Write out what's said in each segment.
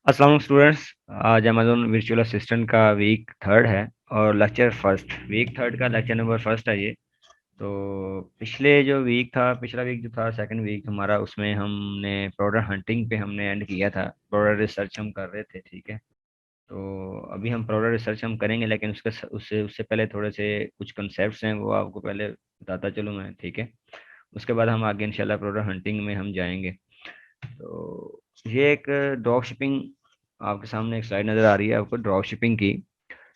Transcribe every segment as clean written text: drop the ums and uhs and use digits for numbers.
अस्सलाम स्टूडेंट्स। आज Amazon virtual assistant का वीक थर्ड है और लेक्चर फर्स्ट, वीक थर्ड का लेक्चर नंबर फर्स्ट है ये। तो पिछले जो वीक था, पिछला वीक जो था सेकंड वीक हमारा, उसमें हमने प्रोडक्ट हंटिंग पे हमने एंड किया था। प्रोडक्ट रिसर्च हम कर रहे थे, ठीक है। तो अभी हम प्रोडक्ट रिसर्च हम करेंगे, लेकिन उससे उससे पहले थोड़े से कुछ कंसेप्ट हैं, वो आपको पहले बताता चलूँ मैं, ठीक है। उसके बाद हम आगे इंशाल्लाह प्रोडक्ट हंटिंग में हम जाएंगे। तो ये एक ड्रॉप शिपिंग, आपके सामने एक स्लाइड नज़र आ रही है आपको ड्रॉप शिपिंग की।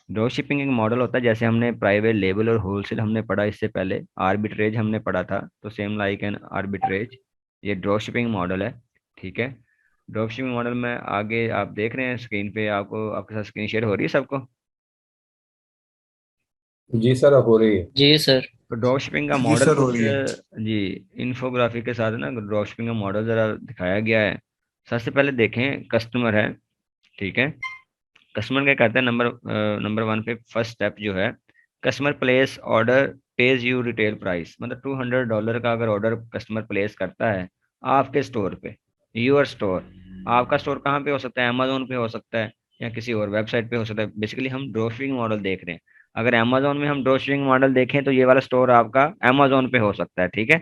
ड्रॉप शिपिंग एक मॉडल होता है, जैसे हमने प्राइवेट लेबल और होलसेल हमने पढ़ा इससे पहले, आर्बिट्रेज हमने पढ़ा था, तो सेम लाइक एन आर्बिट्रेज ये ड्रॉप शिपिंग मॉडल है, ठीक है। ड्रॉप शिपिंग मॉडल में आगे आप देख रहे हैं स्क्रीन पे, आपको आपके साथ स्क्रीन शेयर हो रही है सबको। जी सर, हो रही है। जी सर। तो ड्रॉप शिपिंग का जी मॉडल सर, हो कुछ रही है। जी इन्फोग्राफिक के साथ ना ड्रॉप शिपिंग का मॉडल ज़रा दिखाया गया है। सबसे पहले देखें, कस्टमर है, ठीक है। कस्टमर क्या करता है, नंबर वन पे फर्स्ट स्टेप जो है, customer place order, page you retail price, मतलब $200 का अगर ऑर्डर कस्टमर प्लेस करता है आपके स्टोर पे, यूर स्टोर। आपका स्टोर कहाँ पे हो सकता है, अमेजोन पे हो सकता है या किसी और वेबसाइट पे हो सकता है। बेसिकली हम ड्रॉप शिपिंग मॉडल देख रहे हैं। अगर अमेजोन में हम ड्रॉप शिपिंग मॉडल देखें तो ये वाला स्टोर आपका अमेजोन पे हो सकता है, ठीक है।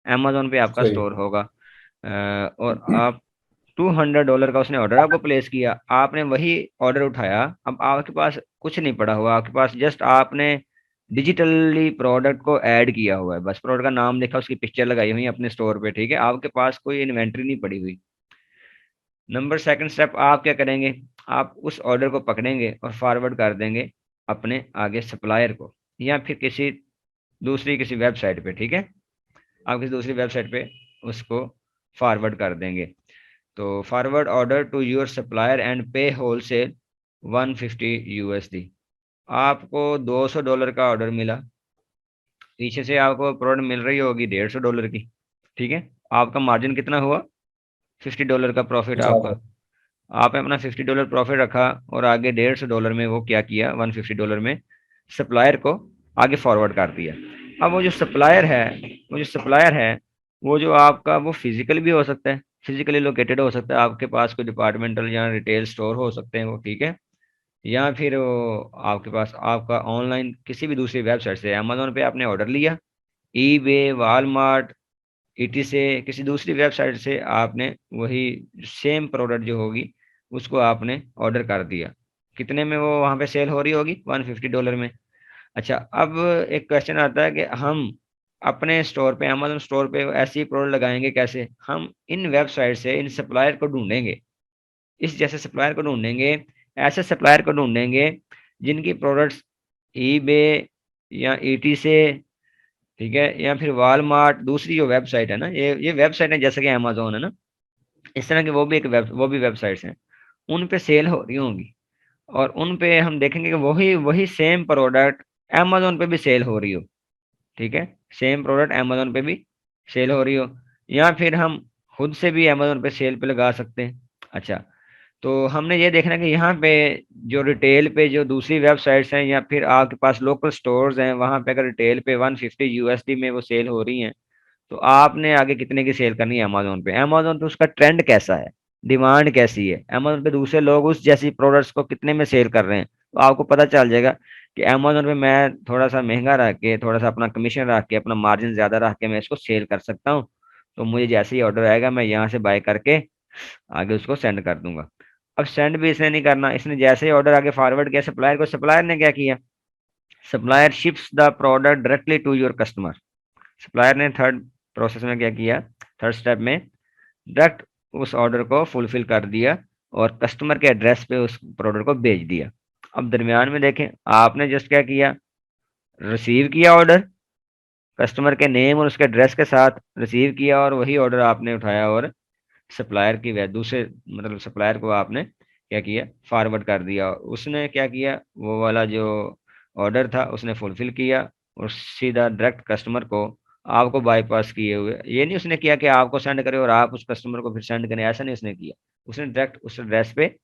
अमेजोन पे आपका सही। स्टोर होगा। और आप $200 का उसने ऑर्डर आपको प्लेस किया, आपने वही ऑर्डर उठाया। अब आपके पास कुछ नहीं पड़ा हुआ, आपके पास जस्ट आपने डिजिटली प्रोडक्ट को ऐड किया हुआ है, बस प्रोडक्ट का नाम लिखा, उसकी पिक्चर लगाई हुई है अपने स्टोर पे, ठीक है। आपके पास कोई इन्वेंट्री नहीं पड़ी हुई। नंबर सेकंड स्टेप आप क्या करेंगे, आप उस ऑर्डर को पकड़ेंगे और फॉरवर्ड कर देंगे अपने आगे सप्लायर को, या फिर किसी वेबसाइट पे, ठीक है। आप किसी दूसरी वेबसाइट पे उसको फॉरवर्ड कर देंगे। तो forward order to your supplier and pay wholesale 150 USD। आपको $200 का ऑर्डर मिला, पीछे से आपको प्रोडक्ट मिल रही होगी $150 की, ठीक है। आपका मार्जिन कितना हुआ, $50 का प्रॉफिट आपका। ज्यादा। आपने अपना $50 प्रॉफिट रखा और आगे $150 में वो क्या किया, $150 में सप्लायर को आगे फॉरवर्ड कर दिया। अब वो जो सप्लायर है वो जो आपका वो फिजिकल भी हो सकता है, फिजिकली लोकेटेड हो सकता है, आपके पास कोई डिपार्टमेंटल या रिटेल स्टोर हो सकते हैं वो, ठीक है। या फिर वो आपके पास आपका ऑनलाइन किसी भी दूसरी वेबसाइट से, अमेजोन पे आपने ऑर्डर लिया, ईबे, वालमार्ट, ईटी से, किसी दूसरी वेबसाइट से आपने वही सेम प्रोडक्ट जो होगी उसको आपने ऑर्डर कर दिया। कितने में वो वहाँ पे सेल हो रही होगी, $150 में। अच्छा, अब एक क्वेश्चन आता है कि हम अपने स्टोर पे, अमेजोन स्टोर पे ऐसी प्रोडक्ट लगाएंगे कैसे। हम इन वेबसाइट से इन सप्लायर को ढूंढेंगे, इस जैसे सप्लायर को ढूंढेंगे, ऐसे सप्लायर को ढूंढेंगे जिनकी प्रोडक्ट्स ईबे या ईटी से, ठीक है, या फिर वालमार्ट, दूसरी जो वेबसाइट है ना, ये वेबसाइट है जैसे कि अमेजोन है ना, इस तरह की वो भी वेबसाइट्स हैं, उन पे सेल हो रही होंगी। और उन पे हम देखेंगे कि वही वही सेम प्रोडक्ट अमेजोन पे भी सेल हो रही हो, ठीक है। सेम प्रोडक्ट अमेजोन पे भी सेल हो रही हो, या फिर हम खुद से भी अमेजोन पे सेल पे लगा सकते हैं। अच्छा, तो हमने ये देखना है कि यहाँ पे जो रिटेल पे जो दूसरी वेबसाइट्स हैं या फिर आपके पास लोकल स्टोर्स हैं, वहाँ पे अगर रिटेल पे 150 USD में वो सेल हो रही हैं, तो आपने आगे कितने की सेल करनी है अमेजोन पे। अमेजोन पे उसका ट्रेंड कैसा है, डिमांड कैसी है, अमेजोन पे दूसरे लोग उस जैसी प्रोडक्ट्स को कितने में सेल कर रहे हैं, तो आपको पता चल जाएगा कि अमेजोन पे मैं थोड़ा सा महंगा रख के, थोड़ा सा अपना कमीशन रख के, अपना मार्जिन ज्यादा रख के मैं इसको सेल कर सकता हूँ। तो मुझे जैसे ही ऑर्डर आएगा मैं यहाँ से बाय करके आगे उसको सेंड कर दूंगा। अब सेंड भी इसने नहीं करना, इसने जैसे ही ऑर्डर आगे फॉरवर्ड किया सप्लायर को, सप्लायर ने क्या किया, supplier ships the product directly to your customer. Supplier ने थर्ड प्रोसेस में क्या किया, थर्ड स्टेप में डायरेक्ट उस ऑर्डर को फुलफिल कर दिया और कस्टमर के एड्रेस पे उस प्रोडक्ट को भेज दिया। अब दरमियान में देखें, आपने जस्ट क्या किया, रिसीव किया ऑर्डर, कस्टमर के नेम और उसके एड्रेस के साथ रिसीव किया, और वही ऑर्डर आपने उठाया और सप्लायर की वजह दूसरे, मतलब सप्लायर को आपने क्या किया, फॉरवर्ड कर दिया। उसने क्या किया, वो वाला जो ऑर्डर था उसने फुलफिल किया और सीधा डायरेक्ट कस्टमर को, आपको बाईपास किए हुए, ये नहीं उसने किया कि आपको सेंड करे और आप उस कस्टमर को फिर सेंड करें, ऐसा नहीं उसने किया। उसने डायरेक्ट उस एड्रेस पे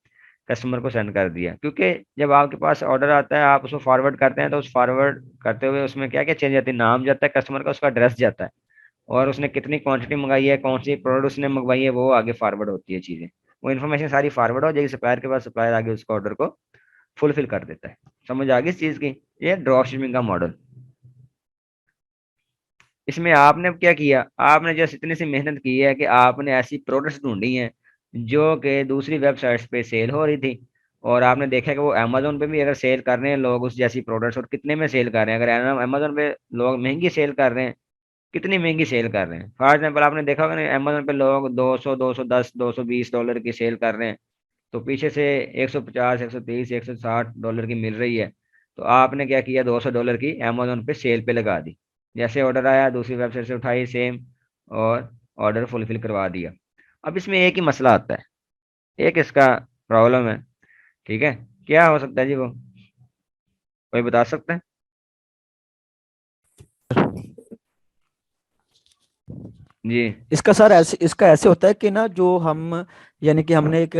कस्टमर को सेंड कर दिया, क्योंकि जब आपके पास ऑर्डर आता है आप उसको फॉरवर्ड करते हैं, तो उस फॉरवर्ड करते हुए उसमें क्या क्या चेंज जाती है, नाम जाता है कस्टमर का, उसका एड्रेस जाता है, और उसने कितनी क्वांटिटी मंगाई है, कौन सी प्रोडक्ट उसने मंगवाई है, वो आगे फॉरवर्ड होती है चीज़ें। वो इन्फॉर्मेशन सारी फॉरवर्ड हो जाएगी सप्लायर के पास, सप्लायर आगे उसको ऑर्डर को फुलफिल कर देता है। समझ आ गई इस चीज की? ये ड्रॉप शिपिंग का मॉडल। इसमें आपने क्या किया, आपने जैसे इतनी सी मेहनत की है कि आपने ऐसी प्रोडक्ट्स ढूंढी हैं जो कि दूसरी वेबसाइट्स पे सेल हो रही थी, और आपने देखा कि वो अमेजोन पे भी अगर सेल कर रहे हैं लोग उस जैसी प्रोडक्ट्स, और कितने में सेल कर रहे हैं। अगर अमेजोन पे लोग महंगी सेल कर रहे हैं, कितनी महंगी सेल कर रहे हैं। फॉर एग्जाम्पल आपने देखा होगा ना, अमेजोन पे लोग 200, 210, $220 की सेल कर रहे हैं, तो पीछे से 150, 130, $160 की मिल रही है। तो आपने क्या किया, $200 की अमेजोन पे सेल पे लगा दी। जैसे ऑर्डर आया दूसरी वेबसाइट से उठाई सेम, और ऑर्डर फुलफिल करवा दिया। अब इसमें एक ही मसला आता है, एक इसका प्रॉब्लम है। ठीक है, क्या हो सकता है जी वो, कोई बता सकता है? जी। इसका सर ऐसे, इसका ऐसे होता है कि ना जो हम, यानी कि हमने एक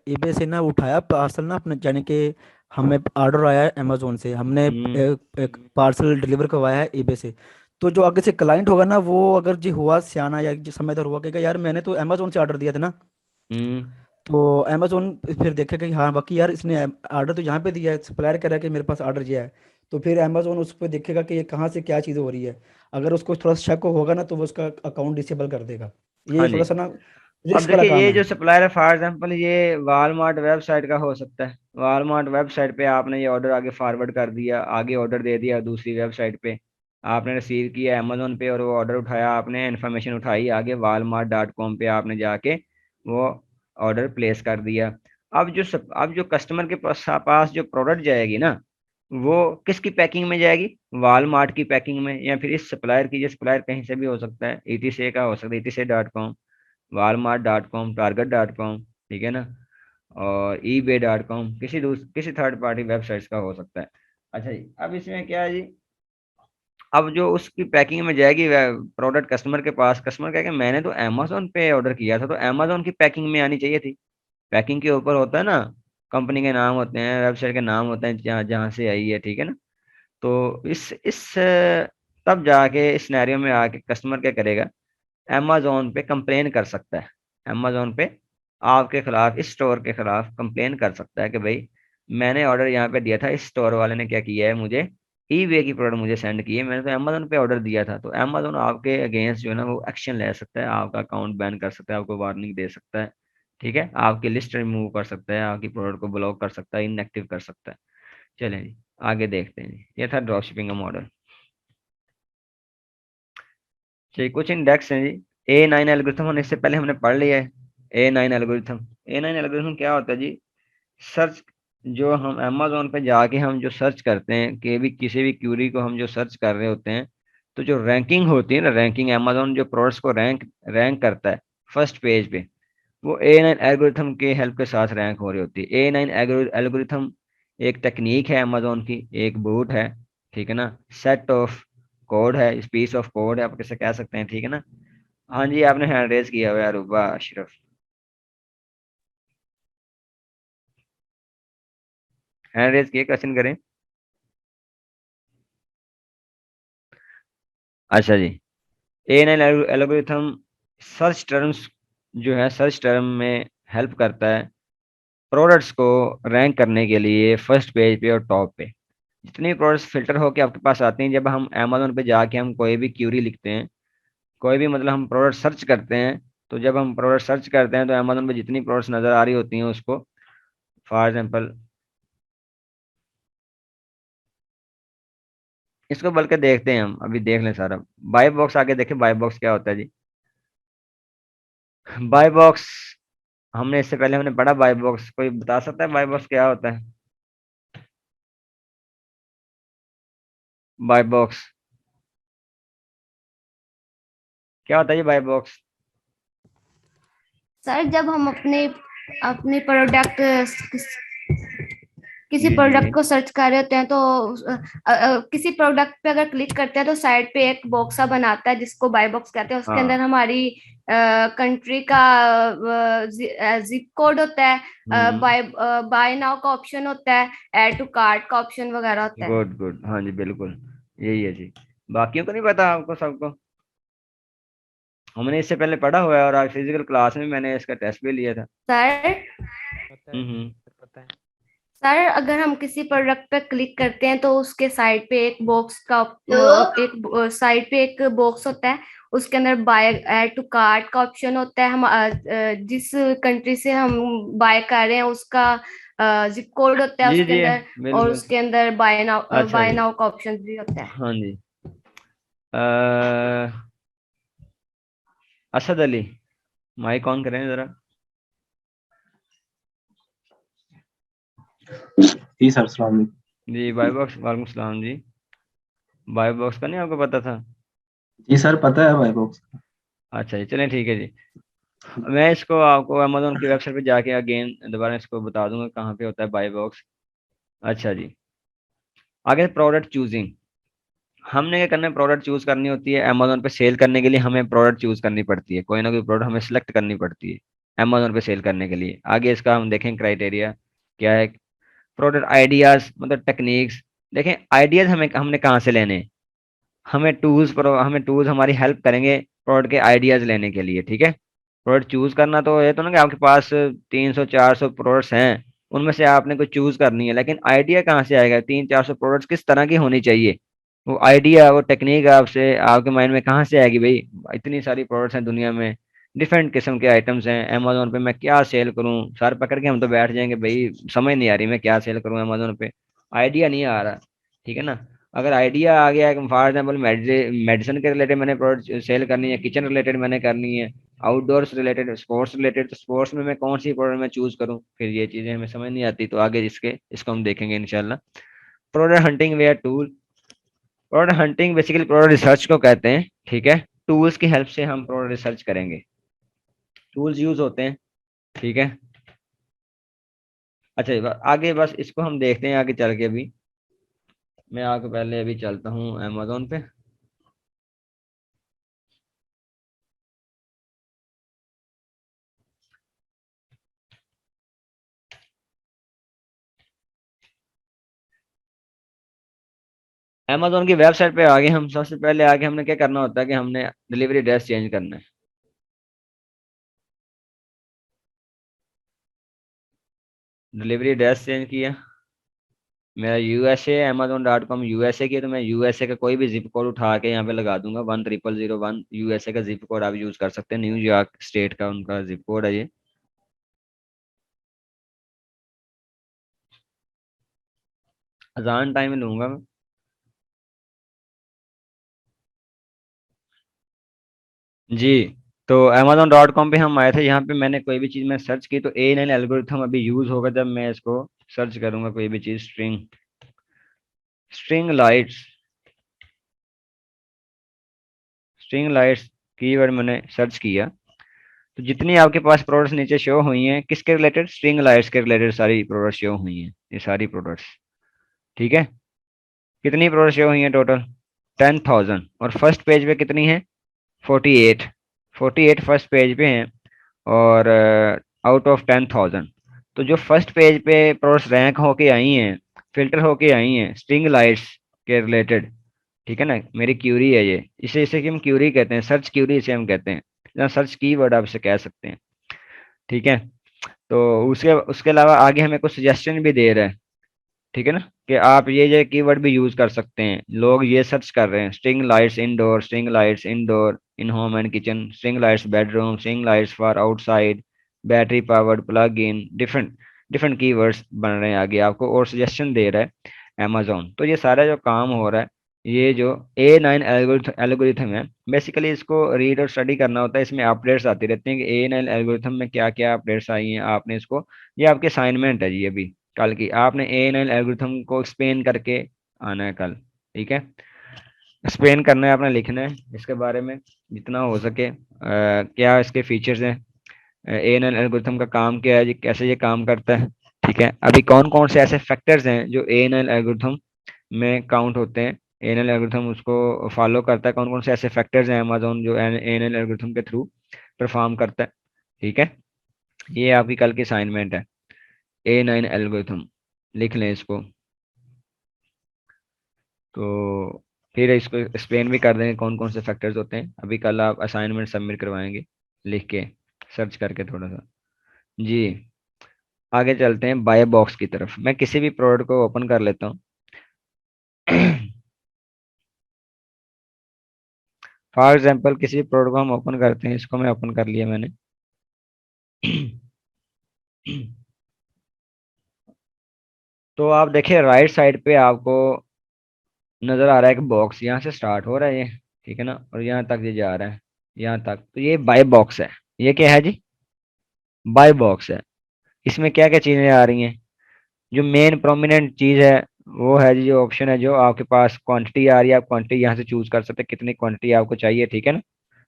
ईबे से ना उठाया पार्सल ना अपने, यानी कि हमें ऑर्डर आया है अमेजोन से, हमने हम्म। एक पार्सल डिलीवर करवाया है ईबे से। तो जो आगे से क्लाइंट होगा ना, वो अगर जी हुआ सियाना या जो समझदार हुआ, कहेगा यार मैंने तो अमेजोन से ऑर्डर दिया था ना। हम्म। तो अमेजोन फिर देखेगा कि हाँ बाकी यार इसने ऑर्डर तो यहाँ पे दिया है, सप्लायर कह रहा है कि मेरे पास ऑर्डर दिया है। तो फिर अमेजोन उस पर देखेगा कि ये कहाँ से क्या चीज़ हो रही है। अगर उसको थोड़ा शक होगा ना, तो वो उसका अकाउंट डिसेबल कर देगा। हाँ ये जी। थोड़ा सा ना अब रिस्क वाला देखिए, काम ये है। जो सप्लायर है फॉर एग्जांपल ये वालमार्ट वेबसाइट का हो सकता है। वालमार्ट वेबसाइट पे आपने ये ऑर्डर आगे फॉरवर्ड कर दिया, आगे ऑर्डर दे दिया दूसरी वेबसाइट पे, आपने रिसीव किया अमेजोन पे, और वो ऑर्डर उठाया, आपने इन्फॉर्मेशन उठाई आगे walmart.com पे आपने जाके वो ऑर्डर प्लेस कर दिया। अब जो कस्टमर के पास जो प्रोडक्ट जाएगी ना, वो किसकी पैकिंग में जाएगी? वालमार्ट की पैकिंग में, या फिर इस सप्लायर की, जो सप्लायर कहीं से भी हो सकता है, ETC का हो सकता है, ETC.com, walmart.com, target.com, ठीक है ना, और ebay.com, किसी थर्ड पार्टी वेबसाइट्स का हो सकता है। अच्छा जी, अब इसमें क्या है जी, अब जो उसकी पैकिंग में जाएगी प्रोडक्ट कस्टमर के पास, कस्टमर कहेगा मैंने तो अमेजोन पे ऑर्डर किया था, तो अमेजोन की पैकिंग में आनी चाहिए थी। पैकिंग के ऊपर होता है ना, कंपनी के नाम होते हैं, वेबसाइट के नाम होते हैं, जहाँ जहाँ से आई है, ठीक है ना। तो तब जाके इस सिनेरियो में आके कस्टमर क्या करेगा, अमेजोन पे कंप्लेन कर सकता है। अमेजोन पे आपके खिलाफ, इस स्टोर के खिलाफ कंप्लेन कर सकता है कि भाई मैंने ऑर्डर यहाँ पे दिया था, इस स्टोर वाले ने क्या किया है, मुझे ई वे की प्रोडक्ट मुझे सेंड की है, मैंने तो अमेजोन पे ऑर्डर दिया था। तो अमेजोन आपके अगेंस्ट जो है ना वो एक्शन ले सकता है, आपका अकाउंट बैन कर सकता है, आपको वार्निंग दे सकता है, ठीक है, आपकी लिस्ट रिमूव कर सकता है, आपकी प्रोडक्ट को ब्लॉक कर सकता है, इनएक्टिव कर सकता है। चलें जी, आगे देखते हैं जी। ये था ड्रॉप शिपिंग का मॉडल। चलिए, कुछ इंडेक्स हैं जी। A9 एल्गोरिथम हमने इससे पहले हमने पढ़ लिया है। A9 एल्गोरिथम, A9 एल्गोरिथम क्या होता है जी? सर्च, जो हम अमेजोन पे जाके हम जो सर्च करते हैं, कि भी किसी भी क्यूरी को हम जो सर्च कर रहे होते हैं, तो जो रैंकिंग होती है ना, रैंकिंग, अमेजोन जो प्रोडक्ट्स को रैंक रैंक करता है फर्स्ट पेज पे, वो A9 एल्गोरिथम के हेल्प के साथ रैंक हो रही होती है। A9 एल्गोरिथम एक टेक्निक है अमेजोन की, एक बूट है, ठीक है ना, सेट ऑफ कोड है, पीस ऑफ कोड है, आप कैसे कह सकते हैं, ठीक है ना। हाँ जी, आपने हैंड रेज किया हुआ है अरूबा अशरफ, हैंड रेज किए, क्वेश्चन करें। अच्छा जी, A9 एल्गोरिथम सर्च टर्म्स, जो है सर्च टर्म में हेल्प करता है प्रोडक्ट्स को रैंक करने के लिए फर्स्ट पेज पे और टॉप पे। जितनी प्रोडक्ट्स फिल्टर होके आपके पास आती हैं, जब हम अमेजोन पे जाके हम कोई भी क्यूरी लिखते हैं, कोई भी मतलब हम प्रोडक्ट सर्च करते हैं, तो जब हम प्रोडक्ट सर्च करते हैं तो अमेजोन पे जितनी प्रोडक्ट्स नज़र आ रही होती हैं उसको, फॉर एग्जांपल इसको बल्कि देखते हैं, हम अभी देख लें सारा। बाय बॉक्स आगे देखें, बाय बॉक्स क्या होता है जी? बाय बॉक्स, हमने इससे पहले हमने पढ़ा बाय बॉक्स, कोई बता सकता है बाय बॉक्स क्या होता है? बाय बॉक्स क्या होता है जी, बाय बॉक्स? सर जब हम अपने अपने प्रोडक्ट किसी जी जी प्रोडक्ट जी। को सर्च कर रहे होते हैं, तो किसी प्रोडक्ट पे अगर क्लिक करते हैं तो साइड पे एक बॉक्स सा बनाता है जिसको बाय बॉक्स कहते हैं। उसके अंदर हाँ। हमारी कंट्री का जिप कोड होता है, हम्म। बाय बाय नाउ का ऑप्शन होता है, ऐड टू कार्ट का ऑप्शन वगैरह होता है। गुड गुड, हाँ जी बिल्कुल, यही है जी। बाकियों को नहीं पता, आपको सबको? हमने इससे पहले पढ़ा हुआ है और आज फिजिकल क्लास में मैंने इसका टेस्ट भी लिया था। सर पता है हम्म। सर, पता है। सर अगर हम किसी प्रोडक्ट पे क्लिक करते हैं तो उसके साइड पे एक बॉक्स का एक साइड पे एक बॉक्स होता है, उसके अंदर बाय ऐड टू कार्ट का ऑप्शन होता है। हम जिस कंट्री से हम बाय कर रहे हैं उसका जिप कोड होता है जी उसके जी अंदर, और बिल्कुल। उसके अंदर अच्छा बाय जी। नाउ का ऑप्शन भी होता है। हाँ जी। असद अली, माइक ऑन करें जरा। जी सर, अस्सलाम वालेकुम। जी बाय बॉक्स, वालेकुम सलाम जी। बाय बॉक्स का नहीं आपको पता था? जी सर, पता है भाई बॉक्स। अच्छा जी, चलें ठीक है जी। मैं इसको आपको अमेजोन की वेबसाइट पे जाके अगेन दोबारा इसको बता दूंगा कहाँ पे होता है बाय बॉक्स। अच्छा जी, आगे प्रोडक्ट चूजिंग। हमने क्या करना है, प्रोडक्ट चूज करनी होती है अमेजोन पे सेल करने के लिए। हमें प्रोडक्ट चूज करनी पड़ती है, कोई ना कोई प्रोडक्ट हमें सिलेक्ट करनी पड़ती है अमेजोन पे सेल करने के लिए। आगे इसका हम देखें क्राइटेरिया क्या है। प्रोडक्ट आइडियाज मतलब टेक्निक्स। देखें आइडियाज हमें हमने कहाँ से लेने हैं। हमें टूल्स हमारी हेल्प करेंगे प्रोडक्ट के आइडियाज लेने के लिए, ठीक है। प्रोडक्ट चूज करना तो ये तो ना कि आपके पास 300-400 प्रोडक्ट्स हैं, उनमें से आपने कोई चूज करनी है, लेकिन आइडिया कहाँ से आएगा? 300-400 प्रोडक्ट्स किस तरह की होनी चाहिए, वो आइडिया वो टेक्निक आपसे आपके माइंड में कहाँ से आएगी भाई? इतनी सारी प्रोडक्ट्स हैं दुनिया में, डिफरेंट किस्म के आइटम्स हैं अमेजोन पे, मैं क्या सेल करूँ? सर पकड़ के हम तो बैठ जाएंगे भाई, समझ नहीं आ रही मैं क्या सेल करूँ अमेजोन पे, आइडिया नहीं आ रहा, ठीक है ना। अगर आइडिया आ गया है, फॉर एग्जाम्पल मेडिसिन के रिलेटेड मैंने प्रोडक्ट सेल करनी है, किचन रिलेटेड मैंने करनी है, आउटडोर्स रिलेटेड, स्पोर्ट्स रिलेटेड, तो स्पोर्ट्स में मैं कौन सी प्रोडक्ट मैं चूज करूँ? फिर ये चीजें हमें समझ नहीं आती, तो आगे इसको हम देखेंगे इंशाल्लाह। Product hunting where tool. Product hunting basically product research को कहते हैं, ठीक है। टूल्स की हेल्प से हम प्रोडक्ट रिसर्च करेंगे, टूल्स यूज होते हैं, ठीक है। अच्छा आगे बस इसको हम देखते हैं आगे चल के। अभी मैं आगे पहले अभी चलता हूँ अमेजोन पे। अमेजोन की वेबसाइट पे आगे हम सबसे पहले आगे हमने क्या करना होता है कि हमने डिलीवरी एड्रेस चेंज करना है। डिलीवरी एड्रेस चेंज किया, मेरा यूएसए amazon.com यूएसए की है, तो मैं यूएसए का कोई भी जिप कोड उठा के यहाँ पे लगा दूंगा 10001 यूएसए का जिप कोड आप यूज कर सकते हैं, न्यूयॉर्क स्टेट का उनका जिप कोड है ये। अजान टाइम लूंगा मैं। जी, तो amazon.com पे हम आए थे, यहाँ पे मैंने कोई भी चीज़ मैं सर्च की तो A9 एल्गोरिथम अभी यूज होगा जब मैं इसको सर्च करूंगा कोई भी चीज़। String lights, string lights keyword मैंने सर्च किया, तो जितनी आपके पास प्रोडक्ट्स नीचे शो हुई हैं किसके रिलेटेड, स्ट्रिंग लाइट्स के रिलेटेड सारी प्रोडक्ट्स शो हुई हैं, ये सारी प्रोडक्ट्स, ठीक है। कितनी प्रोडक्ट्स शो हुई हैं टोटल? 10,000। और फर्स्ट पेज पे कितनी है? 48। 48 फर्स्ट पेज पे हैं, और आउट ऑफ 10,000। तो जो फर्स्ट पेज पे प्रोडक्ट्स रैंक होके आई हैं, फिल्टर होके आई हैं स्ट्रिंग लाइट्स के रिलेटेड, ठीक है ना, मेरी क्यूरी है ये, इसे इसे कि हम क्यूरी कहते हैं, सर्च क्यूरी इसे हम कहते हैं, या सर्च कीवर्ड आप इसे कह सकते हैं, ठीक है। तो उसके उसके अलावा आगे हमें कुछ सजेशन भी दे रहा है, ठीक है ना, कि आप ये कीवर्ड भी यूज कर सकते हैं। लोग ये सर्च कर रहे हैं string lights indoor, string lights indoor in home and kitchen, string lights bedroom, string lights for outside, battery powered plug in, different different keywords बन रहे हैं आगे आपको, और सजेशन दे रहा है अमेजोन। तो ये सारा जो काम हो रहा है, ये जो A9 एल्गोरिथम है, बेसिकली इसको रीड और स्टडी करना होता है, इसमें अपडेट्स आती रहती हैं कि A9 एल्गोरिथम में क्या क्या अपडेट्स आई हैं, आपने इसको, ये आपकी असाइनमेंट है जी अभी कल की, आपने A9 एल्गोरिथम को एक्सप्लेन करके आना है कल, ठीक है। एक्सप्लेन करना है, आपने लिखना है इसके बारे में जितना हो सके, क्या इसके फीचर्स हैं, A9 एल्गोरिथम का काम क्या है जी, कैसे ये काम करता है, ठीक है। अभी कौन कौन से ऐसे फैक्टर्स हैं जो A9 एल्गोरिथम में काउंट होते हैं, A9 एल्गोरिथम उसको फॉलो करता है, कौन कौन से ऐसे फैक्टर्स हैं अमेजोन जो A9 एल्गोरिथम के थ्रू परफॉर्म करता है, ठीक है। ये आपकी कल की असाइनमेंट है, A9 एल्गोरिथम लिख लें इसको। तो फिर इसको एक्सप्लेन भी कर देंगे कौन कौन से फैक्टर्स होते हैं। अभी कल आप असाइनमेंट सबमिट करवाएंगे लिख के, सर्च करके थोड़ा सा। जी, आगे चलते हैं बाय बॉक्स की तरफ। मैं किसी भी प्रोडक्ट को ओपन कर लेता हूँ। फॉर एग्जाम्पल किसी भी प्रोडक्ट को हम ओपन करते हैं, इसको मैं ओपन कर लिया मैंने। तो आप देखिए राइट साइड पे आपको नजर आ रहा है कि बॉक्स यहाँ से स्टार्ट हो रहा है ये, ठीक है ना, और यहाँ तक ये जा रहा है, यहाँ तक। तो ये बाय बॉक्स है। ये क्या है जी? बाय बॉक्स है। इसमें क्या क्या चीजें आ रही हैं? जो मेन प्रोमिनेंट चीज है वो है जी, जो ऑप्शन है, जो आपके पास क्वांटिटी आ रही है, आप क्वांटिटी यहाँ से चूज कर सकते हैं कितनी क्वांटिटी आपको चाहिए, ठीक है ना।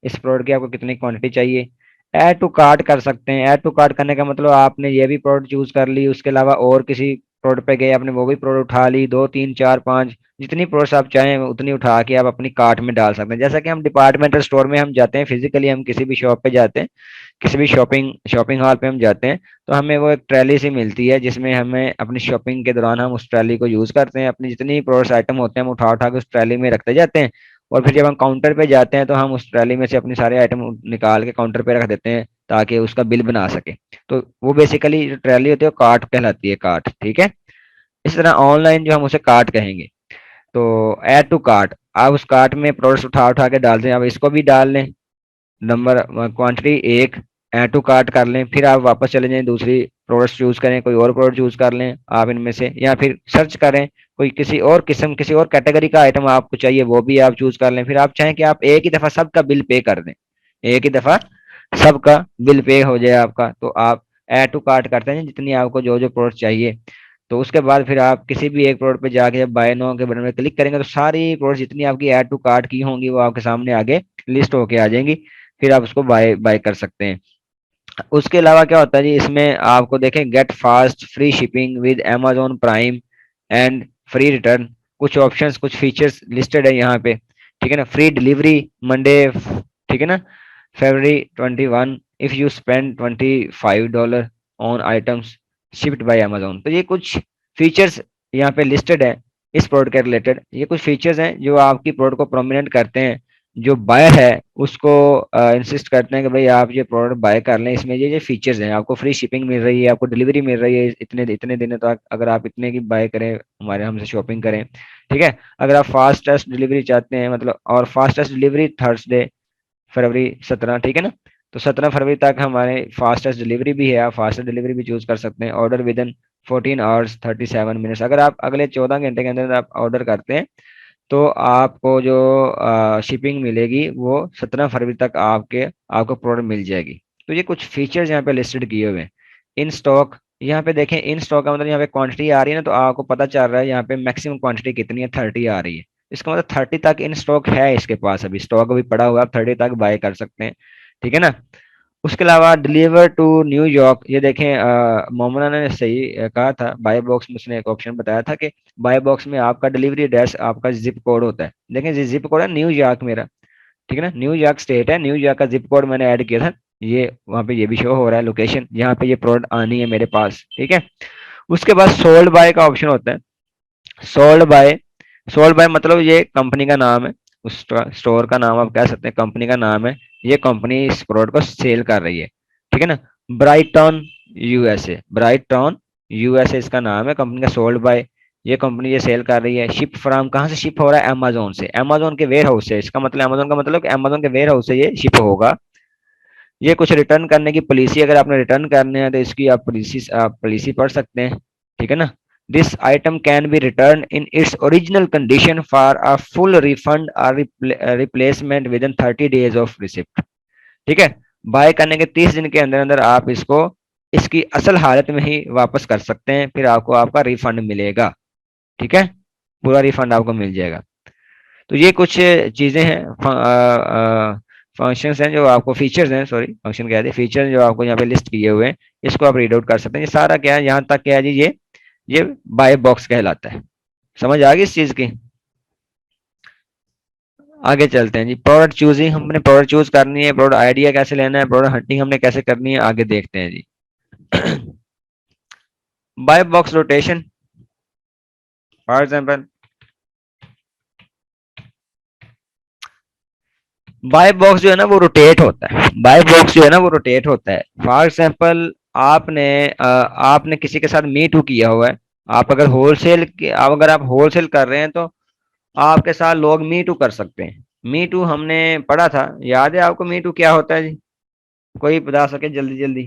इस प्रोडक्ट की आपको कितनी क्वांटिटी चाहिए। ऐड टू कार्ट कर सकते हैं। ऐड टू कार्ट करने का मतलब आपने ये भी प्रोडक्ट चूज कर ली, उसके अलावा और किसी प्रोडक्ट पे गए, आपने वो भी प्रोडक्ट उठा ली, 2 3 4 5 जितनी प्रोडक्ट्स आप चाहें उतनी उठा के आप अपनी कार्ट में डाल सकते हैं। जैसा कि हम डिपार्टमेंटल स्टोर में हम जाते हैं, फिजिकली हम किसी भी शॉप पे जाते हैं, किसी भी शॉपिंग शॉपिंग हॉल पे हम जाते हैं, तो हमें वो एक ट्रैली सी मिलती है जिसमें हमें अपनी शॉपिंग के दौरान हम उस ट्रैली को यूज करते हैं। अपनी जितनी प्रोडक्ट्स आइटम होते हैं हम उठा उठा के उस ट्रैली में रखते जाते हैं, और फिर जब हम काउंटर पे जाते हैं तो हम उस ट्रैली में से अपने सारे आइटम निकाल के काउंटर पे रख देते हैं ताकि उसका बिल बना सके। तो वो बेसिकली जो ट्रैली होती है वो कार्ट कहलाती है, कार्ट, ठीक है। इस तरह ऑनलाइन जो हम उसे कार्ट कहेंगे। तो ऐड टू कार्ट, आप उस कार्ट में प्रोडक्ट्स उठा उठा के डालते हैं, आप इसको भी डाल लें, नंबर क्वांटिटी एक, ऐड टू कार्ट कर लें, फिर आप वापस चले जाएं, दूसरी प्रोडक्ट चूज करें, कोई और प्रोडक्ट चूज कर लें आप इनमें से, या फिर सर्च करें कोई किसी और किस्म किसी और कैटेगरी का आइटम आपको चाहिए वो भी आप चूज कर लें। फिर आप चाहें कि आप एक ही दफा सबका बिल पे कर दें, एक ही दफा सबका बिल पे हो जाए आपका, तो आप ऐड टू कार्ट करते हैं जितनी आपको जो जो प्रोडक्ट चाहिए। तो उसके बाद फिर आप किसी भी एक प्रोडक्ट पे जाके जब बाय नाउ के बटन पे क्लिक करेंगे तो सारी प्रोडक्ट जितनी आपकी ऐड टू कार्ट की होंगी वो आपके सामने आगे लिस्ट होके आ जाएंगी, फिर आप उसको बाय बाय कर सकते हैं। उसके अलावा क्या होता है जी, इसमें आपको देखें get fast free shipping with Amazon Prime and free return, कुछ ऑप्शंस कुछ फीचर्स लिस्टेड है यहाँ पे, ठीक है ना। फ्री डिलीवरी मंडे, ठीक है ना, February 21 if you spend $25 on items shipped bye Amazon. तो ये कुछ फीचर्स यहाँ पे लिस्टेड है इस प्रोडक्ट के रिलेटेड। ये कुछ फीचर्स हैं जो आपकी प्रोडक्ट को प्रोमिनेंट करते हैं, जो बायर है उसको इंसिस्ट करते हैं कि भाई आप ये प्रोडक्ट बाय कर लें, इसमें ये फीचर्स हैं, आपको फ्री शिपिंग मिल रही है, आपको डिलीवरी मिल रही है इतने इतने दिनों तक, अगर आप इतने की बाय करें, हमारे हमसे शॉपिंग करें, ठीक है। अगर आप फास्टेस्ट डिलीवरी चाहते हैं, मतलब, और फास्टेस्ट डिलीवरी थर्सडे February 17, ठीक है ना। तो 17 फरवरी तक हमारे फास्टेस्ट डिलीवरी भी है, आप फास्टेस्ट डिलीवरी भी चूज कर सकते हैं। Order with in 14 hours 37 minutes, अगर आप अगले 14 घंटे के अंदर आप ऑर्डर करते हैं तो आपको जो शिपिंग मिलेगी वो 17 फरवरी तक आपको प्रोडक्ट मिल जाएगी। तो ये कुछ फीचर्स यहाँ पे लिस्टेड किए हुए हैं। इन स्टॉक, यहाँ पे देखें इन स्टॉक का मतलब यहाँ पे क्वांटिटी आ रही है ना, तो आपको पता चल रहा है यहाँ पे मैक्सिमम क्वांटिटी कितनी है, 30 आ रही है। इसका मतलब 30 तक इन स्टॉक है इसके पास, अभी स्टॉक अभी पड़ा हुआ है, आप 30 तक बाय कर सकते हैं, ठीक है ना। उसके अलावा डिलीवर टू न्यूयॉर्क, ये देखें मोमना ने सही कहा था, बाय बॉक्स में उसने एक ऑप्शन बताया था कि बाय बॉक्स में आपका डिलीवरी एड्रेस आपका जिप कोड होता है। देखें जिप कोड है न्यूयॉर्क मेरा, ठीक है ना, न्यूयॉर्क स्टेट है, न्यूयॉर्क का जिप कोड मैंने ऐड किया था, ये वहाँ पे ये भी शो हो रहा है लोकेशन जहाँ पे ये प्रोडक्ट आनी है मेरे पास, ठीक है। उसके बाद सोल्ड बाय का ऑप्शन होता है। सोल्ड बाय, सोल्ड बाय मतलब ये कंपनी का नाम है, उस स्टोर का नाम आप कह सकते हैं, कंपनी का नाम है, ये कंपनी इस प्रोडक्ट को सेल कर रही है, ठीक है ना। ब्राइटन यूएसए, ब्राइटन यूएसए इसका नाम है कंपनी का। सोल्ड बाय, ये कंपनी ये सेल कर रही है। शिप फ्रॉम, कहाँ से शिप हो रहा है, अमेजोन से, अमेजोन के वेयर हाउस से, इसका मतलब अमेजोन का मतलब कि अमेजोन के वेयर हाउस से ये शिप होगा। ये कुछ रिटर्न करने की पॉलिसी, अगर आपने रिटर्न करने हैं तो इसकी आप पॉलिसी पढ़ सकते हैं, ठीक है ना। This item can be return in its original condition for a full refund और replacement within 30 days of receipt, ठीक है। बाय करने के 30 दिन के अंदर अंदर आप इसको इसकी असल हालत में ही वापस कर सकते हैं, फिर आपको आपका रिफंड मिलेगा, ठीक है, पूरा रिफंड आपको मिल जाएगा। तो ये कुछ चीजें हैं, फंक्शंस हैं जो आपको, फीचर्स हैं, सॉरी फंक्शन कह दे, फीचर जो आपको यहाँ पे लिस्ट किए हुए हैं, इसको आप रीड आउट कर सकते हैं। ये सारा क्या है, यहाँ तक क्या है जी, ये बाय बॉक्स कहलाता है। समझ आ गई इस चीज की। आगे चलते हैं जी, प्रोडक्ट चूजिंग, हमने प्रोडक्ट चूज करनी है, प्रोडक्ट आइडिया कैसे लेना है, प्रोडक्ट हंटिंग हमने कैसे करनी है, आगे देखते हैं जी। By box rotation, for example by box जो है ना वो रोटेट होता है, बाय बॉक्स जो है ना वो रोटेट होता है। फॉर एग्जाम्पल आपने किसी के साथ मी टू किया हुआ है, आप अगर होलसेल कर रहे हैं तो आपके साथ लोग मी टू कर सकते हैं। मी टू हमने पढ़ा था, याद है आपको मी टू क्या होता है जी? कोई बता सके जल्दी जल्दी।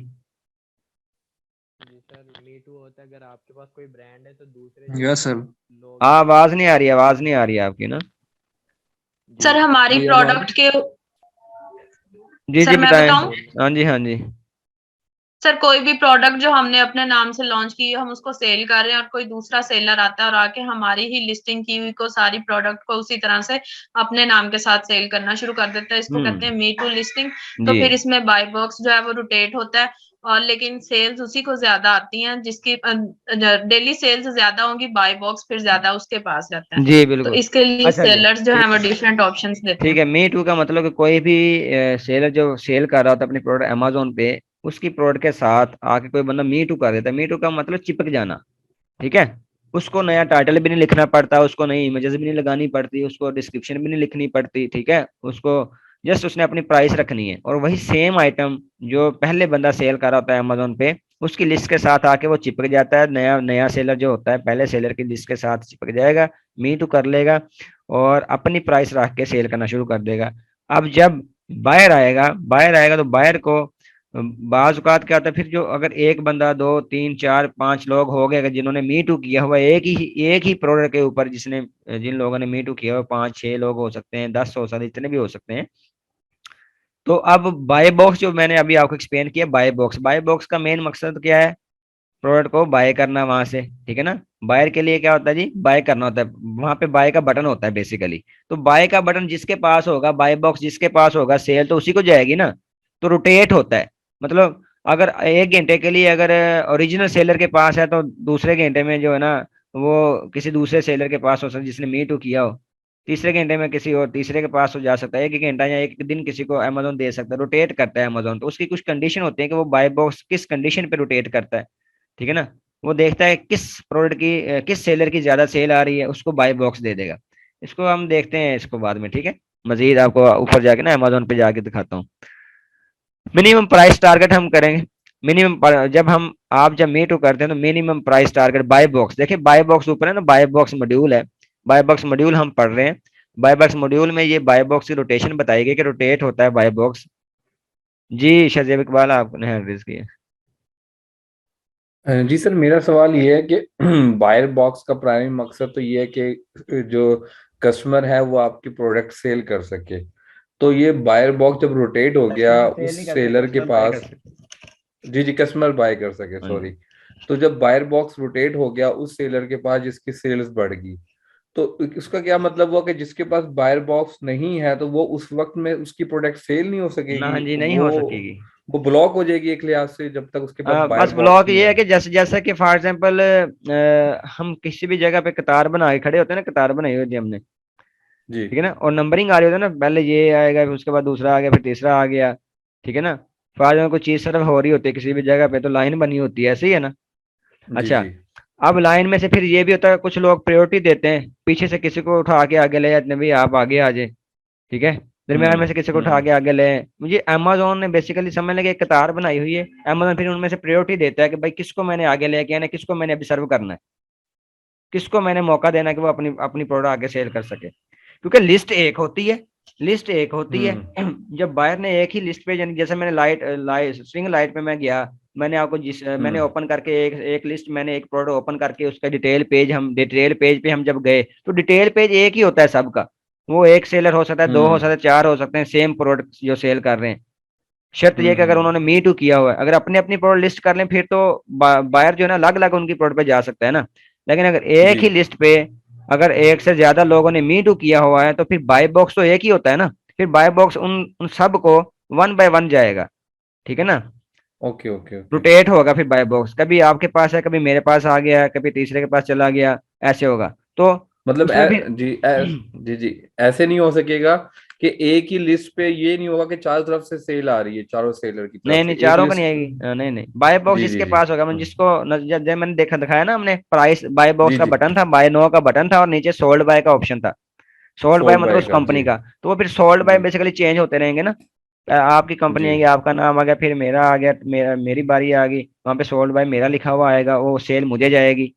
जी सर, मी टू होता है अगर आपके पास कोई ब्रांड है तो दूसरे जो यस सर। लोग हैं आवाज नहीं आ रही, आवाज नहीं आ रही है आपकी ना। सर जी हमारी जी अब आ रही? प्रोडक्ट के जी जी सर मैं बताएं। बताऊं, हाँ जी हाँ जी। सर कोई भी प्रोडक्ट जो हमने अपने नाम से लॉन्च की है हम उसको सेल कर रहे हैं और कोई दूसरा सेलर आता है और आके हमारी ही लिस्टिंग की हुई को सारी प्रोडक्ट को उसी तरह से अपने नाम के साथ सेल करना शुरू कर देता है, इसको कहते हैं मी टू लिस्टिंग। तो जी फिर इसमें बाय बॉक्स जो है वो रोटेट होता है और लेकिन सेल्स उसी को ज्यादा आती हैं जिसकी डेली सेल्स ज्यादा होंगी, बाय बॉक्स फिर ज्यादा उसके पास रहता है। जी तो बिल्कुल। इसके लिए अच्छा जी सेलर्स जो है ठीक वो है। डिफरेंट ऑप्शंस देते ठीक हैं। है, मी टू का मतलब कि कोई भी सेलर जो सेल कर रहा होता है अपनी प्रोडक्ट अमेजोन पे, उसकी प्रोडक्ट के साथ आके कोई बंदा मी टू कर देता है। मी टू का मतलब चिपक जाना, ठीक है। उसको नया टाइटल भी नहीं लिखना पड़ता, उसको नई इमेजेस भी नहीं लगानी पड़ती, उसको डिस्क्रिप्शन भी नहीं लिखनी पड़ती, ठीक है। उसको जस्ट उसने अपनी प्राइस रखनी है और वही सेम आइटम जो पहले बंदा सेल कर रहा होता है अमेजोन पे, उसकी लिस्ट के साथ आके वो चिपक जाता है। नया नया सेलर जो होता है पहले सेलर की लिस्ट के साथ चिपक जाएगा, मी टू कर लेगा और अपनी प्राइस रख के सेल करना शुरू कर देगा। अब जब बायर आएगा तो बायर को बाज औकात क्या होता है, फिर जो अगर एक बंदा, दो, तीन, चार, पांच लोग हो गए अगर जिन्होंने मी टू किया हुआ है एक ही प्रोडक्ट के ऊपर, जिन लोगों ने मी टू किया हुआ, पांच छह लोग हो सकते हैं, 10 हो सकते हैं, इतने भी हो सकते हैं। तो अब बाय बॉक्स जो मैंने अभी आपको एक्सप्लेन किया, बाय बॉक्स का मेन मकसद क्या है? प्रोडक्ट को बाय करना वहां से, ठीक है ना। बायर के लिए क्या होता है जी? बाय करना होता है, वहां पे बाय का बटन होता है बेसिकली। तो बाय का बटन जिसके पास होगा, बाय बॉक्स जिसके पास होगा, सेल तो उसी को जाएगी ना। तो रोटेट होता है, मतलब अगर 1 घंटे के लिए अगर ओरिजिनल सेलर के पास है तो दूसरे घंटे में जो है ना वो किसी दूसरे सेलर के पास हो सकता है जिसने मी टू किया हो। तीसरे घंटे में किसी और तीसरे के पास हो जा सकता है, एक ही घंटा या एक दिन किसी को अमेजोन दे सकता है। रोटेट करता है अमेजोन, तो उसकी कुछ कंडीशन होती है कि वो बाय बॉक्स किस कंडीशन पे रोटेट करता है, ठीक है ना। वो देखता है किस प्रोडक्ट की किस सेलर की ज्यादा सेल आ रही है, उसको बाय बॉक्स दे देगा। इसको हम देखते हैं इसको बाद में, ठीक है। मजीद आपको ऊपर जाके ना अमेजोन पे जाके दिखाता हूँ। मिनिमम प्राइस टारगेट हम करेंगे। जब मी टू करते हैं तो minimum price target buy box, देखिए बाय बॉक्स ऊपर है ना, बाय बॉक्स मॉड्यूल है। बाय बॉक्स मॉड्यूल हम पढ़ रहे हैं। बाय बॉक्स मॉड्यूल में ये बाय बॉक्स की रोटेशन बताई गई कि रोटेट होता है बाय बॉक्स। जी शाहजेब इकबाल आपने हैंड रेज किया। जी सर, मेरा सवाल ये है कि बायर बॉक्स का प्राइमरी मकसद तो ये है कि जो कस्टमर है वो आपकी प्रोडक्ट सेल कर सके। तो ये बायर बॉक्स जब रोटेट हो गया कस्टमर उस सेल नहीं करते, सेलर के कस्टमर बाय कर पास, सकते। जी जी, कस्टमर बाय कर सके, हाँ जी। सॉरी। तो जब बायर बॉक्स रोटेट हो गया उस सेलर के पास जिसकी सेल्स बढ़ गई, तो उसका क्या मतलब हुआ कि जिसके पास बायर बॉक्स नहीं है तो वो उस वक्त में उसकी प्रोडक्ट सेल नहीं हो ना सकेगी, जी नहीं हो वो सकेगी। वो ब्लॉक हो जाएगी एक लिहाज से जब तक उसके पास बायर बस बॉक्स ब्लॉक नहीं ये है है। कि जैसे जैसा कि फॉर एग्जांपल हम किसी भी जगह पे कतार बना के खड़े होते हैं ना, कतार बनाई होती है हमने, जी ठीक है ना, और नंबरिंग आ रही होती है ना, पहले ये आएगा फिर उसके बाद दूसरा आ गया फिर तीसरा आ गया, ठीक है ना। फॉर एग्जाम्पल कोई चीज सर्व हो रही होती है किसी भी जगह पे तो लाइन बनी होती है, ऐसे ही है ना। जी अच्छा, जी अब लाइन में से फिर ये भी होता है कुछ लोग प्रायोरिटी देते हैं, पीछे से किसी को उठा के आगे ले जाते हैं, भाई आप आगे आ जाए, ठीक है। दरम्यान में से किसी को उठा हम्म। के आगे ले आए। मुझे अमेजोन ने बेसिकली समझ लगे एक कतार बनाई हुई है, अमेजोन फिर उनमें से प्रायोरिटी देता है कि भाई किसको मैंने आगे लेके आना है, किसको मैंने अभी सर्व करना है, किसको मैंने मौका देना है कि वो अपनी अपनी प्रोडक्ट आगे सेल कर सके। क्योंकि लिस्ट एक होती है। हम्म जब बायर ने एक ही लिस्ट पे, यानी जैसे मैंने लाइट स्ट्रिंग लाइट पे मैं गया, मैंने आपको मैंने हम्म ओपन करके एक लिस्ट, मैंने एक प्रोडक्ट ओपन करके उसका डिटेल पेज पे हम जब गए तो डिटेल पेज एक ही होता है सबका। वो एक सेलर हो सकता है, दो हो सकता है, हम्म चार हो सकते हैं, सेम प्रोडक्ट जो सेल कर रहे हैं। शर्त यह कि अगर हम्म उन्होंने मी टू किया हुआ है, अगर अपनी अपनी प्रोडक्ट लिस्ट कर लें फिर तो बायर जो है ना अलग अलग उनकी प्रोडक्ट पे जा सकता है ना। लेकिन अगर एक जी ही लिस्ट पे अगर एक से ज्यादा लोगों ने मी टू किया हुआ है तो फिर बाय बॉक्स तो एक ही होता है ना। फिर बाय बॉक्स उन उन सब को वन बाय वन जाएगा, ठीक है ना। Okay okay okay. रोटेट होगा फिर बाय बॉक्स, कभी आपके पास है, कभी मेरे पास आ गया, कभी तीसरे के पास चला गया, ऐसे होगा। तो मतलब उसमें फिर जी जी, ऐसे नहीं हो सकेगा कि एक ही लिस्ट पे ये नहीं होगा कि चारों तरफ से सेल आ रही है, चारों सेलर की तरफ नहीं से नहीं एक चारों का नहीं लिस्ट। आएगी, नहीं नहीं, बाय बॉक्स जी जी जिसके जी। पास होगा, मतलब जिसको जब मैंने देखा दिखाया ना, हमने प्राइस बाय बॉक्स जी का जी बटन था, बाय नो का बटन था और नीचे सोल्ड बाय का ऑप्शन था। सोल्ड बाय सोल्ड मतलब बाय उस का, कंपनी जी का, तो वो फिर सोल्ड बाय जी बेसिकली चेंज होते रहेंगे ना। आपकी कंपनी जी। आएगी, आपका नाम आ गया, फिर मेरा आ गया, मेरी बारी आ गई, वहां पे सोल्ड बाय मेरा लिखा हुआ आएगा, वो सेल मुझे जाएगी,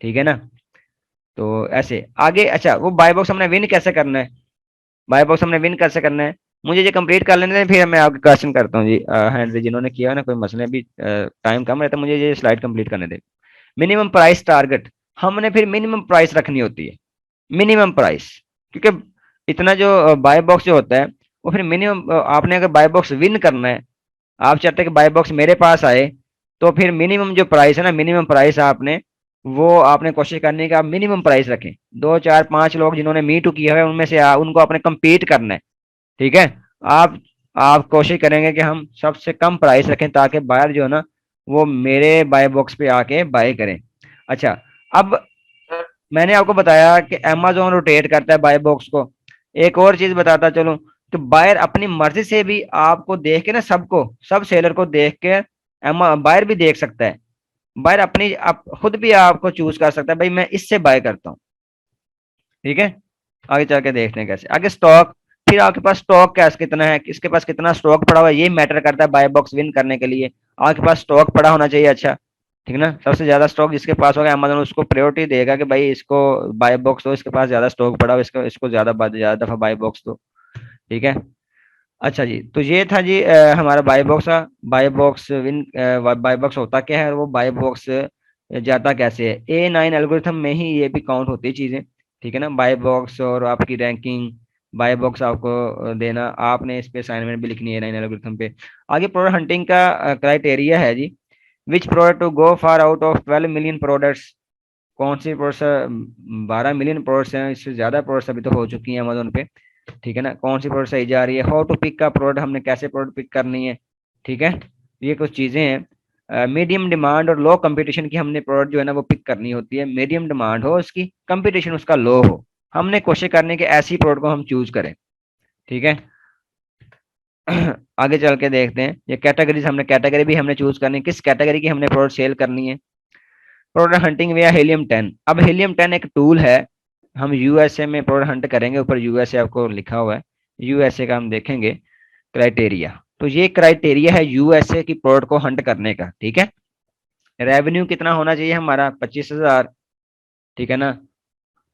ठीक है ना। तो ऐसे आगे, अच्छा वो बाय बॉक्स हमने विन कैसे करना है, बाय बॉक्स हमने विन कैसे करना है, मुझे ये कंप्लीट कर लेने दें, फिर मैं आपके क्वेश्चन करता हूँ जी। हैंड जिन्होंने किया है ना, कोई मसले, अभी टाइम कम रहता है, मुझे ये स्लाइड कंप्लीट करने दें। मिनिमम प्राइस टारगेट, हमने फिर मिनिमम प्राइस रखनी होती है, मिनिमम प्राइस, क्योंकि इतना जो बाय बॉक्स जो होता है, वो फिर मिनिमम, आपने अगर बाय बॉक्स विन करना है, आप चाहते हैं कि बाय बॉक्स मेरे पास आए, तो फिर मिनिमम जो प्राइस है ना, मिनिमम प्राइस आपने, वो आपने कोशिश करनी है कि आप मिनिमम प्राइस रखें। 2 4 5 लोग जिन्होंने मी टू किया है उनमें से उनको आपने compete करना है, ठीक है। आप आप कोशिश करेंगे कि हम सबसे कम प्राइस रखें, ताकि बायर जो है ना, वो मेरे बाय बॉक्स पे आके बाय करें। अच्छा, अब मैंने आपको बताया कि अमेज़न रोटेट करता है बाय बॉक्स को। एक और चीज बताता चलूं, कि बायर अपनी मर्जी से भी आपको देख के ना, सब सेलर को देख के बायर भी देख सकता है। बायर अपनी आप खुद भी आपको चूज कर सकता है, भाई मैं इससे बाय करता हूँ, ठीक है। आगे चल के देखते हैं कैसे। आगे स्टॉक, फिर आपके पास स्टॉक कैश कितना है, किसके पास कितना स्टॉक पड़ा हुआ है, ये मैटर करता है बाय बॉक्स विन करने के लिए। आपके पास स्टॉक पड़ा होना चाहिए, अच्छा, ठीक ना। सबसे ज्यादा स्टॉक जिसके पास होगा, अमेज़न उसको प्रायोरिटी देगा कि भाई इसको बाय बॉक्स दो, इसके पास ज्यादा स्टॉक पड़ा हो, इसको इसको ज्यादा दफा बाय बॉक्स दो, ठीक है। अच्छा जी, तो ये था जी हमारा बाय बॉक्स का। Buy box win, buy box होता क्या है और वो बाय बॉक्स जाता कैसे है, A9 एल्गोरिथम में ही ये भी काउंट होती है चीजें, ठीक है ना। बाय बॉक्स और आपकी रैंकिंग, बाय बॉक्स आपको देना, आपने इस पे असाइनमेंट भी लिखनी है A9 एल्गोरिथम पे। आगे प्रोडक्ट हंटिंग का क्राइटेरिया है जी, which product to go for out of 12 million products, कौन सी प्रोडक्ट्स, 12 मिलियन प्रोडक्ट्स हैं, इससे ज्यादा प्रोडक्ट्स अभी तो हो चुकी हैं अमेजोन पे, ठीक है ना। कौन सी प्रोडक्ट सही जा रही है, हाउ टू पिक का प्रोडक्ट, हमने कैसे प्रोडक्ट पिक करनी है, ठीक है। ये कुछ चीजें हैं। मीडियम डिमांड और लो कंपटीशन की हमने प्रोडक्ट जो है ना वो पिक करनी होती है, मीडियम डिमांड हो उसकी, कंपटीशन उसका लो हो, हमने कोशिश करने की ऐसी प्रोडक्ट को हम चूज करें, ठीक है। आगे चल के देखते हैं ये कैटेगरीज, हमने कैटेगरी भी हमने चूज करनी है, किस कैटेगरी की हमने प्रोडक्ट सेल करनी है। प्रोडक्ट हंटिंग वे हीलियम 10, अब हीलियम 10 एक टूल है, हम यूएसए में प्रोडक्ट हंट करेंगे, ऊपर यूएसए आपको लिखा हुआ है, यूएसए का हम देखेंगे क्राइटेरिया। तो ये क्राइटेरिया है यूएसए की प्रोडक्ट को हंट करने का, ठीक है। रेवेन्यू कितना होना चाहिए हमारा, 25,000, ठीक है ना।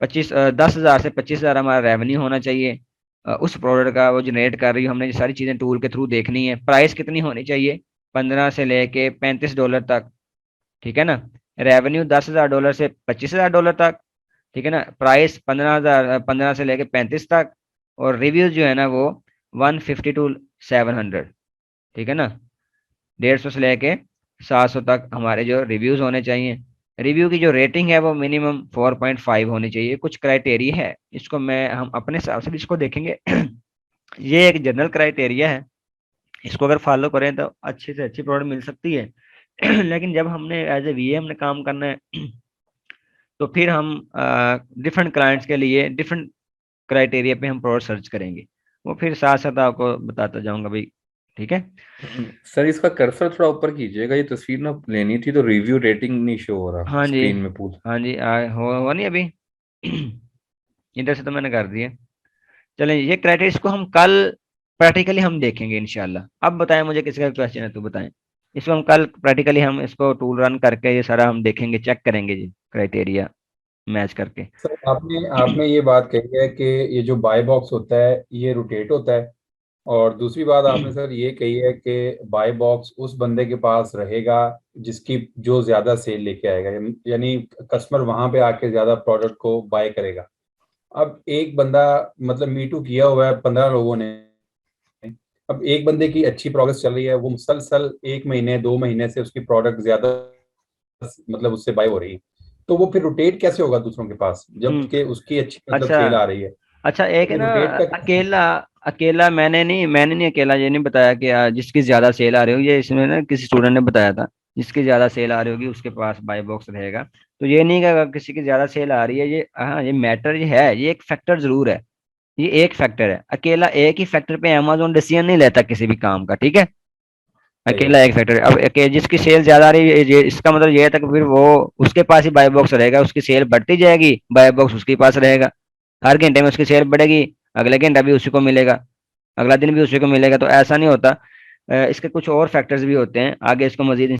10,000 से 25,000 हमारा रेवेन्यू होना चाहिए। उस प्रोडक्ट का वो जनरेट कर रही हो, हमने ये सारी चीजें टूल के थ्रू देखनी है। प्राइस कितनी होनी चाहिए, 15 से लेके $35 तक, ठीक है ना। रेवेन्यू $10,000 से $25,000 तक, ठीक है ना। प्राइस 15 से लेके 35 तक, और रिव्यूज जो है ना वो 150 to 700, ठीक है ना। 150 से लेके 700 तक हमारे जो रिव्यूज होने चाहिए। रिव्यू की जो रेटिंग है वो मिनिमम 4.5 होनी चाहिए। कुछ क्राइटेरिया है, इसको मैं हम अपने हिसाब से भी इसको देखेंगे। ये एक जनरल क्राइटेरिया है, इसको अगर फॉलो करें तो अच्छी से अच्छी प्रोडक्ट मिल सकती है। लेकिन जब हमने एज ए वीए हमने काम करना है, तो फिर हम डिफरेंट क्लाइंट्स के लिए डिफरेंट क्राइटेरिया पे हम प्रोडक्ट सर्च करेंगे, वो फिर साथ साथ आपको बताता जाऊंगा भाई, ठीक है। सर इसका कर्सर थोड़ा ऊपर कीजिएगा, ये तस्वीर ना लेनी थी तो रिव्यू रेटिंग नहीं शो हो रहा हाँ जी, स्क्रीन में पूरा। हाँ जी, हुआ नहीं अभी। इधर से तो मैंने कर दिया। चलें, ये क्राइटेरिया इसको हम कल प्रैक्टिकली हम देखेंगे इंशाल्लाह। अब बताएं, मुझे किसी का क्वेश्चन है तो बताएं। इसको हम कल प्रैक्टिकली हम इसको टूल रन करके ये सारा हम देखेंगे, चेक करेंगे जी क्राइटेरिया मैच करके। सर आपने आपने ये बात कही है कि ये जो बाय बॉक्स होता है ये रोटेट होता है, और दूसरी बात आपने सर ये कही है कि बाय बॉक्स उस बंदे के पास रहेगा जिसकी जो ज्यादा सेल लेके आएगा, यानी कस्टमर वहां पे आके ज्यादा प्रोडक्ट को बाय करेगा। अब एक बंदा, मतलब मी टू किया हुआ है 15 लोगों ने, अब एक बंदे की अच्छी प्रोग्रेस चल रही है, वो मुसलसल 1 महीने 2 महीने से उसकी प्रोडक्ट ज्यादा मतलब उससे बाय हो रही है, तो वो फिर रोटेट कैसे होगा दूसरों के पास जबकि उसकी अच्छी मतलब अच्छा, सेल आ रही है। अच्छा, एक है ये ना, रोटेट का अकेला अकेला मैंने नहीं अकेला ये नहीं बताया कि जिसकी ज्यादा सेल आ रही होगी, ये इसमें ना किसी स्टूडेंट ने बताया था, जिसकी ज्यादा सेल आ रही होगी उसके पास बाय बॉक्स रहेगा। तो ये नहीं कि अगर किसी की ज्यादा सेल आ रही है, ये हाँ ये मैटर ये है, ये एक फैक्टर जरूर है, ये एक फैक्टर है। अकेला एक ही फैक्टर पे अमेज़न डिसीजन नहीं लेता किसी भी काम का, ठीक है। सही है अकेला सर। एक फैक्टर है। अब जिसकी सेल ज्यादा आ रही है, इसका मतलब ये है कि फिर वो उसके पास ही बाय बॉक्स रहेगा, उसकी सेल बढ़ती जाएगी, बाय बॉक्स उसके पास रहेगा। हर घंटे में उसकी सेल बढ़ेगी, अगले घंटा भी उसी को मिलेगा, अगला दिन भी उसी को मिलेगा, तो ऐसा नहीं होता। इसके कुछ और फैक्टर्स भी होते हैं, आगे इसको मजीद